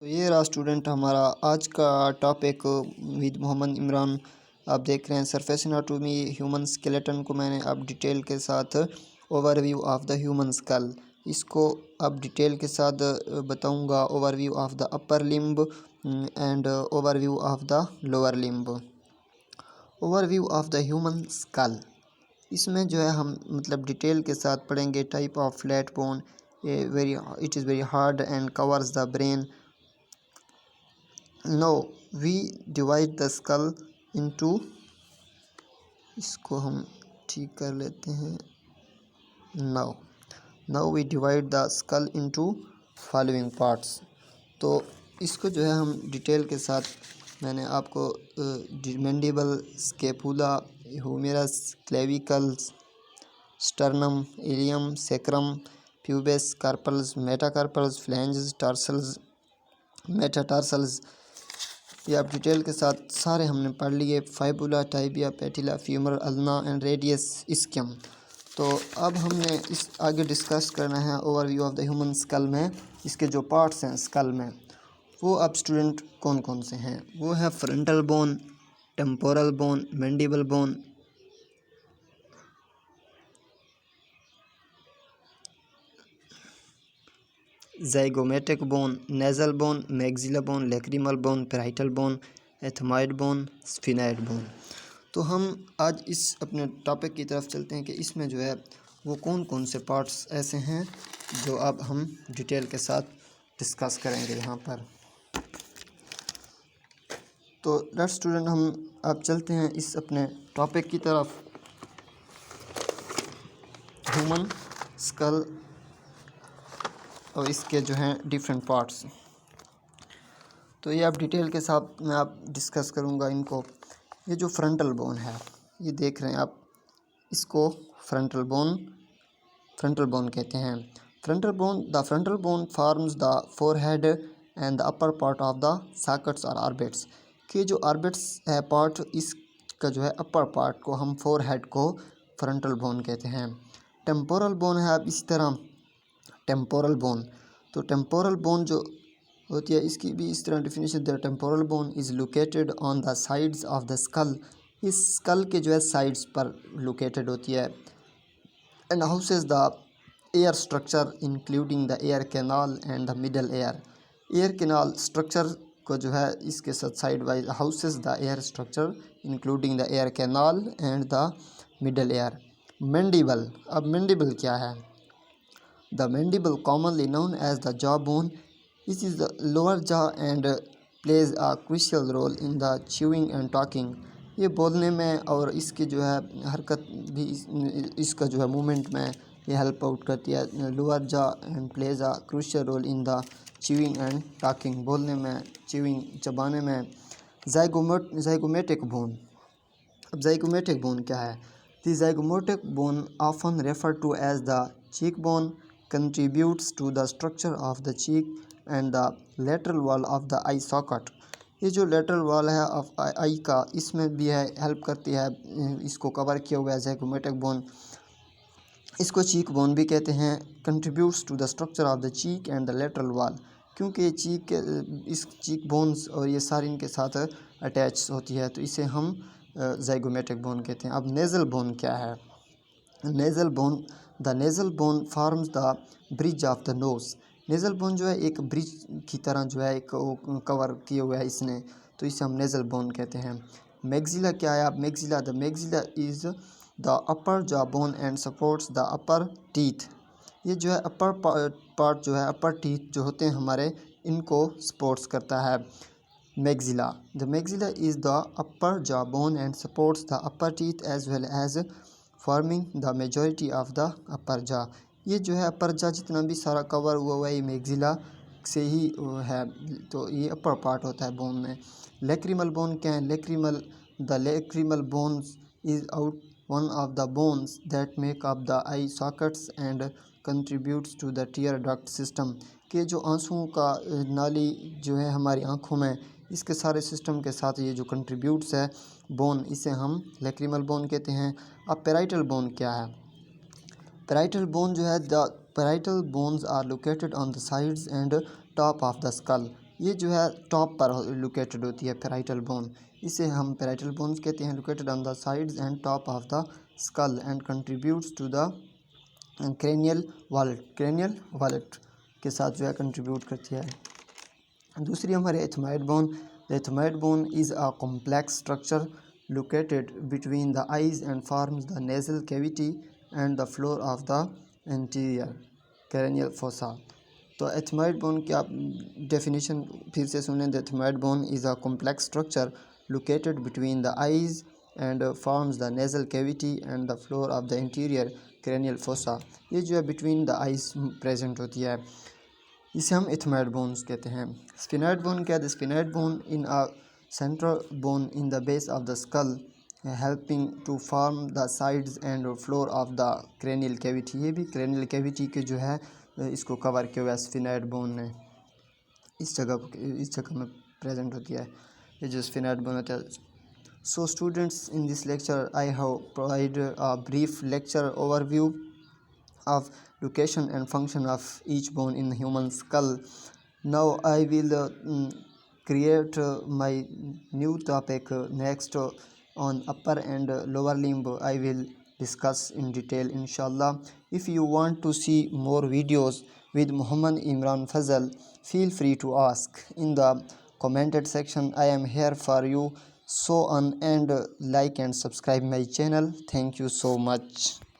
तो ये रहा स्टूडेंट हमारा आज का टॉपिक विद मोहम्मद इमरान। आप देख रहे हैं सरफेस एनाटॉमी ह्यूमन स्केलेटन को मैंने अब डिटेल के साथ overview of the human school इसको अब डिटेल के साथ बताऊंगा। Overview of the upper limb and overview of the lower limb. Overview of the human school इसमें जो है हम मतलब डिटेल के साथ पढ़ेंगे। Type of flat bone it is very hard and covers the brain. Now we divide the skull into, इसको हम ठीक कर लेते हैं। Now we divide the skull into following parts। तो इसको जो है हम डिटेल के साथ मैंने आपको mandible, scapula, humerus, clavicles, sternum, ilium, sacrum, pubis, carpals, metacarpals, phalanges, tarsals, metatarsals, ये आप डिटेल के साथ सारे हमने पढ़ लिए। Fibula, tibia, patella, femur, ulna and radius ischium. तो अब हमने इस आगे डिस्कस करना है overview of the human skull में इसके जो पार्ट्स हैं स्कल में, वो अब स्टूडेंट कौन कौन से हैं। वो है frontal bone, temporal bone, mandible bone, zygomatic bone, nasal bone, maxilla bone, lacrimal bone, parietal bone, ethmoid bone, sphenoid bone. तो हम आज इस अपने टॉपिक की तरफ चलते हैं कि इसमें जो है वो कौन कौन से पार्ट्स ऐसे हैं जो अब हम डिटेल के साथ डिस्कस करेंगे यहाँ पर। तो लेट्स स्टूडेंट हम अब चलते हैं इस अपने टॉपिक की तरफ, ह्यूमन स्कल और इसके जो हैं डिफरेंट पार्ट्स। तो ये आप डिटेल के साथ मैं आप डिस्कस करूँगा इनको। ये जो फ्रंटल बोन है, ये देख रहे हैं आप, इसको फ्रंटल बोन कहते हैं। The frontal bone forms the forehead and the upper part of the sockets और ऑर्बिट्स। कि जो ऑर्बिट्स है पार्ट, इसका जो है अपर पार्ट को हम फोरहेड को फ्रंटल बोन कहते हैं। टेम्पोरल बोन है अब इसी तरह टेम्पोरल बोन। तो टेम्पोरल बोन जो होती है इसकी भी इस तरह definition the temporal bone is located on the sides of the school. इस स्कल के जो है साइड्स पर लोकेटेड होती है। And houses the air structure including the air canal and the middle air. Air canal structure को जो है इसके साथ side wise houses the air structure including the air canal and the middle air. Mandible, अब mandible क्या है। The mandible, commonly known as the jawbone, this is the lower jaw and plays a crucial role in the chewing and talking। ये बोलने में और इसकी जो है हरकत भी इसका जो है मूवमेंट में ये हेल्प आउट करती है। Lower jaw and plays a crucial role in the chewing and talking, बोलने में, च्यूइंग चबाने में। ज़ाइगोमेटिक बोन, अब ज़ाइगोमेटिक बोन क्या है। The zygomatic bone often refer to as the cheek bone contributes to the structure of the cheek and the lateral wall of the eye socket। ये जो lateral wall है ऑफ आई का, इसमें भी है हेल्प करती है, इसको कवर किया हुआ है ज़ाइगोमेटिक बोन। इसको चीक बोन भी कहते हैं। contributes to the structure of the cheek and the lateral wall, क्योंकि ये चीक, इस चीक बोन्स और ये सारी इनके साथ अटैच होती है, तो इसे हम ज़ाइगोमेटिक बोन कहते हैं। अब नेज़ल बोन क्या है। Nasal bone, the nasal bone forms the bridge of the nose. Nasal bone जो है एक ब्रिज की तरह जो है एक कवर किए हुआ है इसने, तो इसे हम नेज़ल बोन कहते हैं। मैक्सिला क्या है। अब maxilla, the maxilla is the upper jaw bone and supports the upper teeth. ये जो है अपर पार्ट जो है, अपर टीथ जो होते हैं हमारे, इनको सपोर्ट्स करता है maxilla. The maxilla is the upper jaw bone and supports the upper teeth as well as forming the majority of the upper jaw. ये जो है अपर जा जितना भी सारा कवर हुआ है ये मैक्सिला से ही है, तो ये अपर पार्ट होता है बोन में। लैक्रिमल बोन क्या है। Lacrimal, the lacrimal bones is out one of the bones that make up the eye sockets and contributes to the tear duct system. के जो आंसुओं का नाली जो है हमारी आँखों में, इसके सारे सिस्टम के साथ ये जो कंट्रीब्यूट्स है बोन, इसे हम लैक्रिमल बोन कहते हैं। अब पैराइटल बोन क्या है। पैराइटल बोन जो है, the parietal bones are located on the sides and top of the skull. ये जो है टॉप पर लोकेटेड होती है पैराइटल बोन। इसे हम पैराइटल बोन्स कहते हैं। Located on the sides and top of the skull and contributes to the cranial vault. Cranial vault के साथ जो है कंट्रीब्यूट करती है। दूसरी हमारे ethmoid bone. The ethmoid bone is a complex structure located between the eyes and forms the nasal cavity and the floor of the anterior cranial fossa। तो एथमाइड bone की आप डेफिनेशन फिर से सुनें। The ethmoid bone is a complex structure located between the eyes and forms the nasal cavity and the floor of the interior cranial fossa. ये जो है between the eyes present होती है, इसे हम एथमाइड बोन्स कहते हैं। स्फिनॉइड बोन क्या है? The sphenoid bone in a central bone in the base of the skull, helping to form the sides and floor of the cranial cavity। ये भी cranial cavity के जो है इसको कवर किया हुआ है स्फिनॉइड बोन ने, इस जगह में प्रेजेंट होती है ये जो स्फिनॉइड बोन होता है। So students, in this lecture I have provided a brief lecture overview of location and function of each bone in human skull. Now I will create my new topic next on upper and lower limb. I will discuss in detail inshallah. If you want to see more videos with Muhammad Imran Fazal, feel free to ask in the commented section. I am here for you. So on and like and subscribe my channel. Thank you so much.